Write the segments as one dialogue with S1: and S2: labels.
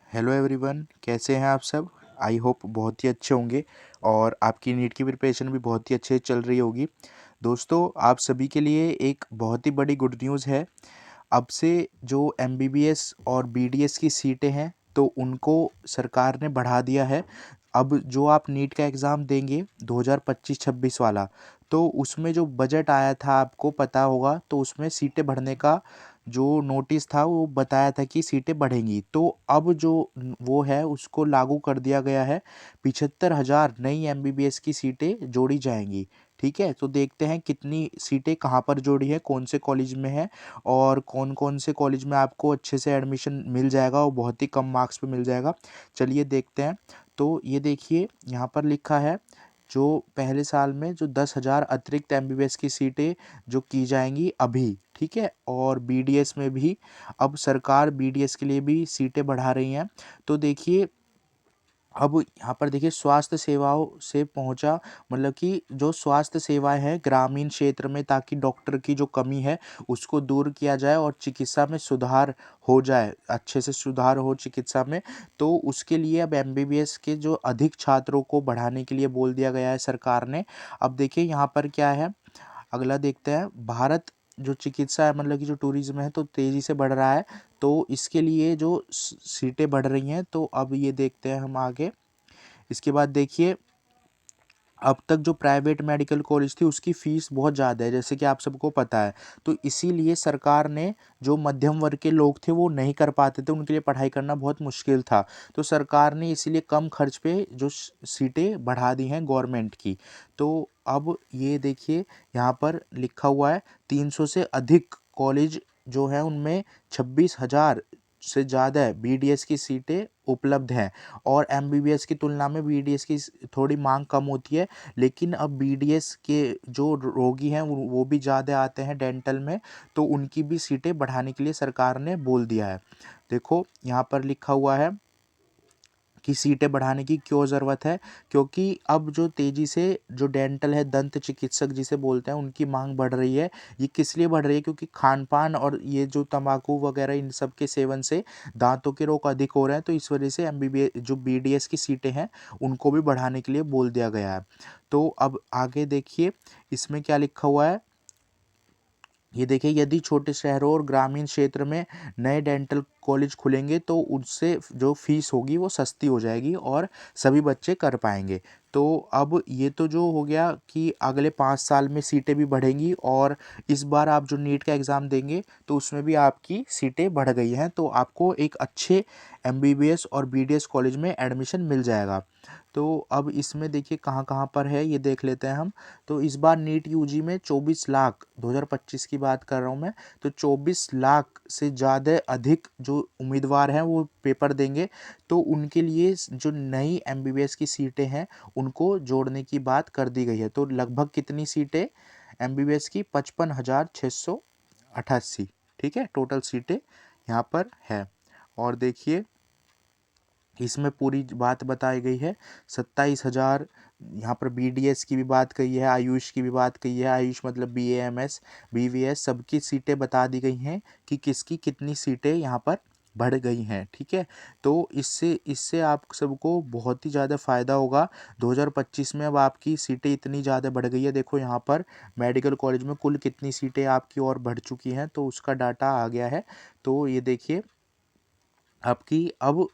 S1: Hello everyone, कैसे हैं आप सब। आई होप बहुत ही अच्छे होंगे और आपकी नीट की प्रिपरेशन भी बहुत ही अच्छे से चल रही होगी। दोस्तों, आप सभी के लिए एक बहुत ही बड़ी गुड न्यूज़ है। अब से जो एमबीबीएस और बीडीएस की सीटें हैं तो उनको सरकार ने बढ़ा दिया है। अब जो आप नीट का एग्ज़ाम देंगे 2025-26 वाला, तो उसमें जो बजट आया था आपको पता होगा, तो उसमें सीटें बढ़ने का जो नोटिस था वो बताया था कि सीटें बढ़ेंगी। तो अब जो वो है उसको लागू कर दिया गया है। 75,000 नई एमबीबीएस की सीटें जोड़ी जाएंगी। ठीक है, तो देखते हैं कितनी सीटें कहाँ पर जोड़ी है, कौन से कॉलेज में है और कौन कौन से कॉलेज में आपको अच्छे से एडमिशन मिल जाएगा और बहुत ही कम मार्क्स पे मिल जाएगा। चलिए देखते हैं। तो ये देखिए यहाँ पर लिखा है, जो पहले साल में जो 10,000 अतिरिक्त एमबीबीएस की सीटें जो की जाएंगी अभी, ठीक है, और बीडीएस में भी अब सरकार बीडीएस के लिए भी सीटें बढ़ा रही हैं। तो देखिए, अब यहाँ पर देखिए स्वास्थ्य सेवाओं से पहुँचा, मतलब कि जो स्वास्थ्य सेवाएं हैं ग्रामीण क्षेत्र में, ताकि डॉक्टर की जो कमी है उसको दूर किया जाए और चिकित्सा में सुधार हो जाए, अच्छे से सुधार हो चिकित्सा में। तो उसके लिए अब एमबीबीएस के जो अधिक छात्रों को बढ़ाने के लिए बोल दिया गया है सरकार ने। अब देखिए यहाँ पर क्या है, अगला देखते हैं। भारत जो चिकित्सा है, मतलब कि जो टूरिज्म है, तो तेज़ी से बढ़ रहा है। तो इसके लिए जो सीटें बढ़ रही हैं, तो अब ये देखते हैं हम आगे। इसके बाद देखिए, अब तक जो प्राइवेट मेडिकल कॉलेज थी उसकी फ़ीस बहुत ज़्यादा है, जैसे कि आप सबको पता है। तो इसीलिए सरकार ने, जो मध्यम वर्ग के लोग थे वो नहीं कर पाते थे, उनके लिए पढ़ाई करना बहुत मुश्किल था। तो सरकार ने इसीलिए कम खर्च पे जो सीटें बढ़ा दी हैं गवर्नमेंट की। तो अब ये देखिए यहाँ पर लिखा हुआ है, 300 से अधिक कॉलेज जो हैं उनमें 26,000 से ज़्यादा बीडीएस की सीटें उपलब्ध हैं। और एमबीबीएस की तुलना में बीडीएस की थोड़ी मांग कम होती है, लेकिन अब बीडीएस के जो रोगी हैं वो भी ज़्यादा आते हैं डेंटल में, तो उनकी भी सीटें बढ़ाने के लिए सरकार ने बोल दिया है। देखो यहाँ पर लिखा हुआ है कि सीटें बढ़ाने की क्यों ज़रूरत है, क्योंकि अब जो तेज़ी से जो डेंटल है, दंत चिकित्सक जिसे बोलते हैं, उनकी मांग बढ़ रही है। ये किस लिए बढ़ रही है, क्योंकि खान पान और ये जो तंबाकू वगैरह इन सब के सेवन से दांतों के रोग अधिक हो रहे हैं। तो इस वजह से एमबीबीएस जो बीडीएस की सीटें हैं उनको भी बढ़ाने के लिए बोल दिया गया है। तो अब आगे देखिए इसमें क्या लिखा हुआ है। ये देखिए, यदि छोटे शहरों और ग्रामीण क्षेत्र में नए डेंटल कॉलेज खुलेंगे तो उससे जो फीस होगी वो सस्ती हो जाएगी और सभी बच्चे कर पाएंगे। तो अब ये तो जो हो गया कि अगले 5 साल में सीटें भी बढ़ेंगी, और इस बार आप जो नीट का एग्ज़ाम देंगे तो उसमें भी आपकी सीटें बढ़ गई हैं, तो आपको एक अच्छे एमबीबीएस और बीडीएस कॉलेज में एडमिशन मिल जाएगा। तो अब इसमें देखिए कहाँ कहाँ पर है ये देख लेते हैं हम। तो इस बार नीट यूजी में 24 लाख, 2025 की बात कर रहा हूँ मैं, तो 24 लाख से ज़्यादा अधिक जो उम्मीदवार हैं वो पेपर देंगे। तो उनके लिए जो नई एमबीबीएस की सीटें हैं उनको जोड़ने की बात कर दी गई है। तो लगभग कितनी सीटें एमबीबीएस की, 55,688। ठीक है, टोटल सीटें यहाँ पर है। और देखिए इसमें पूरी बात बताई गई है। 27,000 यहाँ पर बीडीएस की भी बात कही है, आयुष की भी बात कही है। आयुष मतलब बीएएमएस, बीवीएस, सबकी सीटें बता दी गई हैं कि किसकी कितनी सीटें यहाँ पर बढ़ गई हैं। ठीक है, तो इससे इससे आप सबको बहुत ही ज़्यादा फ़ायदा होगा। 2025 में अब आपकी सीटें इतनी ज़्यादा बढ़ गई है। देखो यहाँ पर मेडिकल कॉलेज में कुल कितनी सीटें आपकी और बढ़ चुकी हैं, तो उसका डाटा आ गया है। तो ये देखिए आपकी अब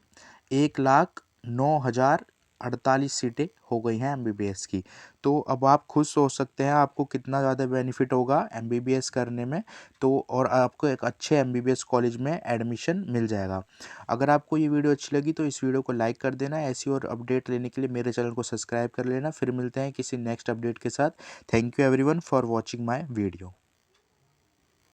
S1: 1,09,048 सीटें हो गई हैं एमबीबीएस की। तो अब आप खुद सोच सकते हैं आपको कितना ज़्यादा बेनिफिट होगा एमबीबीएस करने में। तो और आपको एक अच्छे एमबीबीएस कॉलेज में एडमिशन मिल जाएगा। अगर आपको ये वीडियो अच्छी लगी तो इस वीडियो को लाइक कर देना। ऐसी और अपडेट लेने के लिए मेरे चैनल को सब्सक्राइब कर लेना। फिर मिलते हैं किसी नेक्स्ट अपडेट के साथ। Thank you everyone for watching my video.